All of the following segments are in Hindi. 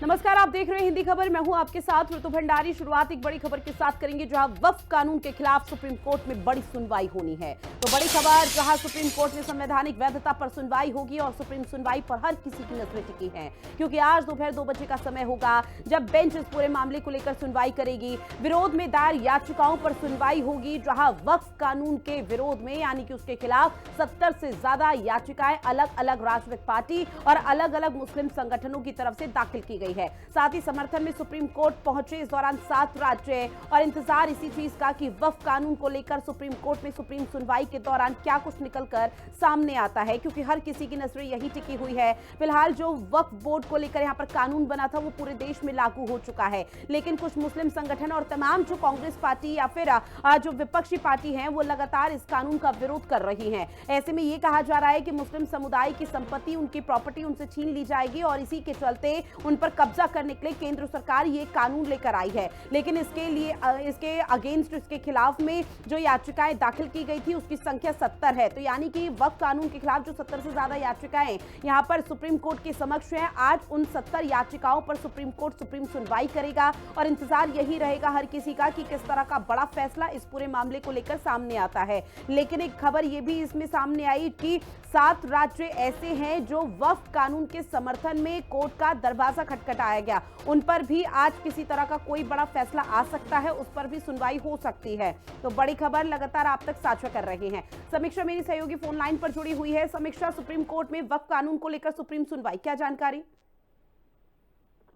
नमस्कार, आप देख रहे हैं हिंदी खबर। मैं हूं आपके साथ ऋतु भंडारी। शुरुआत एक बड़ी खबर के साथ करेंगे, जहां वक्फ कानून के खिलाफ सुप्रीम कोर्ट में बड़ी सुनवाई होनी है। तो बड़ी खबर, जहां सुप्रीम कोर्ट में संवैधानिक वैधता पर सुनवाई होगी और सुप्रीम सुनवाई पर हर किसी की नजरें टिकी हैं, क्योंकि आज दोपहर 2 बजे का समय होगा जब बेंच इस पूरे मामले को लेकर सुनवाई करेगी। विरोध में दायर याचिकाओं पर सुनवाई होगी, जहां वक्फ कानून के विरोध में यानी कि उसके खिलाफ 70 से ज्यादा याचिकाएं अलग अलग राजनीतिक पार्टी और अलग अलग मुस्लिम संगठनों की तरफ से दाखिल की गई है। साथ ही समर्थन में सुप्रीम कोर्ट पहुंचे इस दौरान 7 राज्य, और इंतजार इसी चीज का कि वक्फ कानून को लेकर सुप्रीम कोर्ट में सुप्रीम सुनवाई के दौरान क्या कुछ निकलकर सामने आता है, क्योंकि हर किसी की नजरें यही टिकी हुई है। फिलहाल जो वक्फ बोर्ड को लेकर यहां पर कानून बना था वो पूरे देश में लागू हो चुका है, लेकिन कुछ मुस्लिम संगठन और तमाम जो कांग्रेस पार्टी या फिर जो विपक्षी पार्टी है वो लगातार इस कानून का विरोध कर रही है। ऐसे में ये कहा जा रहा है कि मुस्लिम समुदाय की संपत्ति, उनकी प्रॉपर्टी उनसे छीन ली जाएगी और इसी के चलते उन पर कब्जा करने के लिए केंद्र सरकार ये कानून लेकर आई है। लेकिन इसके अगेंस्ट, इसके खिलाफ में जो याचिकाएं दाखिल की गई थी उसकी संख्या 70 है। तो यानी कि वक्फ कानून के खिलाफ जो 70 से ज्यादा याचिकाएं यहां पर सुप्रीम कोर्ट के समक्ष हैं, आज उन 70 याचिकाओं पर सुप्रीम कोर्ट सुप्रीम सुनवाई करेगा और इंतजार यही रहेगा हर किसी का कि किस तरह का बड़ा फैसला इस पूरे मामले को लेकर सामने आता है। लेकिन एक खबर यह भी इसमें सामने आई कि 7 राज्य ऐसे हैं जो वक्फ कानून के समर्थन में कोर्ट का दरवाजा खटखटाया गया, उन पर भी आज किसी तरह का कोई बड़ा फैसला आ सकता है, उस पर भी सुनवाई हो सकती है। तो बड़ी खबर लगातार आप तक साझा कर रहे हैं। समीक्षा मेरी सहयोगी फोन लाइन पर जुड़ी हुई है। समीक्षा, सुप्रीम कोर्ट में वक्फ कानून को लेकर सुप्रीम सुनवाई, क्या जानकारी?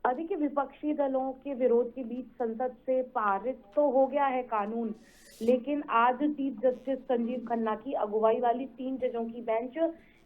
देखिए, विपक्षी दलों के विरोध के बीच संसद से पारित तो हो गया है कानून, लेकिन आज चीफ जस्टिस संजीव खन्ना की अगुवाई वाली 3 जजों की बेंच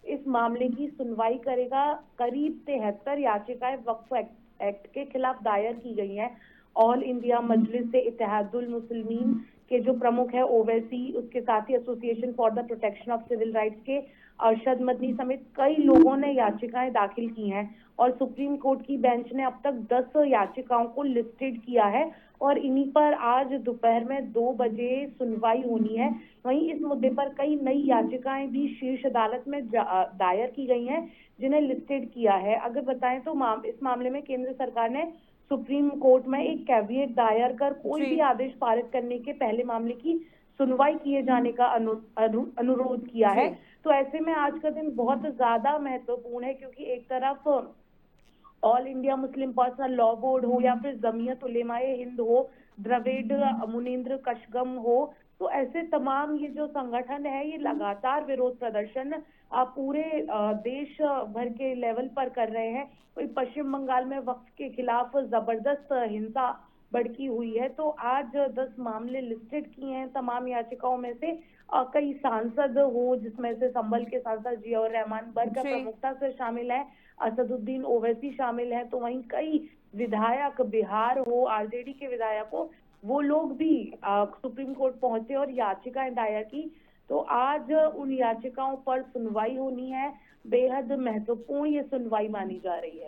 इस मामले की सुनवाई करेगा। करीब 73 याचिकाएं वक्फ एक्ट के खिलाफ दायर की गई हैं। ऑल इंडिया मजलिस से इत्तेहादुल मुस्लिमीन के जो प्रमुख है ओवैसी, उसके साथ ही Association for the Protection of Civil Rights के अरशद मदनी समेत कई लोगों ने याचिकाएं दाखिल की हैं और सुप्रीम कोर्ट की बेंच ने अब तक 10 याचिकाओं को लिस्टेड किया है और इन्हीं पर आज दोपहर में 2 बजे सुनवाई होनी है। वहीं इस मुद्दे पर कई नई याचिकाएं भी शीर्ष अदालत में दायर की गई हैं, जिन्हें लिस्टेड किया है। अगर बताएं तो इस मामले में केंद्र सरकार ने सुप्रीम कोर्ट में एक कैविएट दायर कर कोई भी आदेश पारित करने के पहले मामले की सुनवाई किए जाने का अनुरोध किया है। तो ऐसे में आज का दिन बहुत ज्यादा महत्वपूर्ण है, क्योंकि एक तरफ all India Muslim personal law board हो या फिर जमीयत उलेमाए हिंद हो, द्रविड़ मुनींद्र कशगम हो, तो ऐसे तमाम ये जो संगठन है ये लगातार विरोध प्रदर्शन पूरे देश भर के लेवल पर कर रहे हैं। पश्चिम बंगाल में वक्फ के खिलाफ जबरदस्त हिंसा भड़की हुई है। तो आज 10 मामले लिस्टेड किए हैं। तमाम याचिकाओं में से कई सांसद हो, जिसमें से संभल के सांसद जियाउर रहमान बर्क प्रमुखता से शामिल है, असदुद्दीन ओवैसी शामिल है, तो वहीं कई विधायक, बिहार हो, आरजेडी के विधायक हो, वो लोग भी सुप्रीम कोर्ट पहुंचे और याचिकाएं दायर की। तो आज उन याचिकाओं पर सुनवाई होनी है। बेहद महत्वपूर्ण ये सुनवाई मानी जा रही है।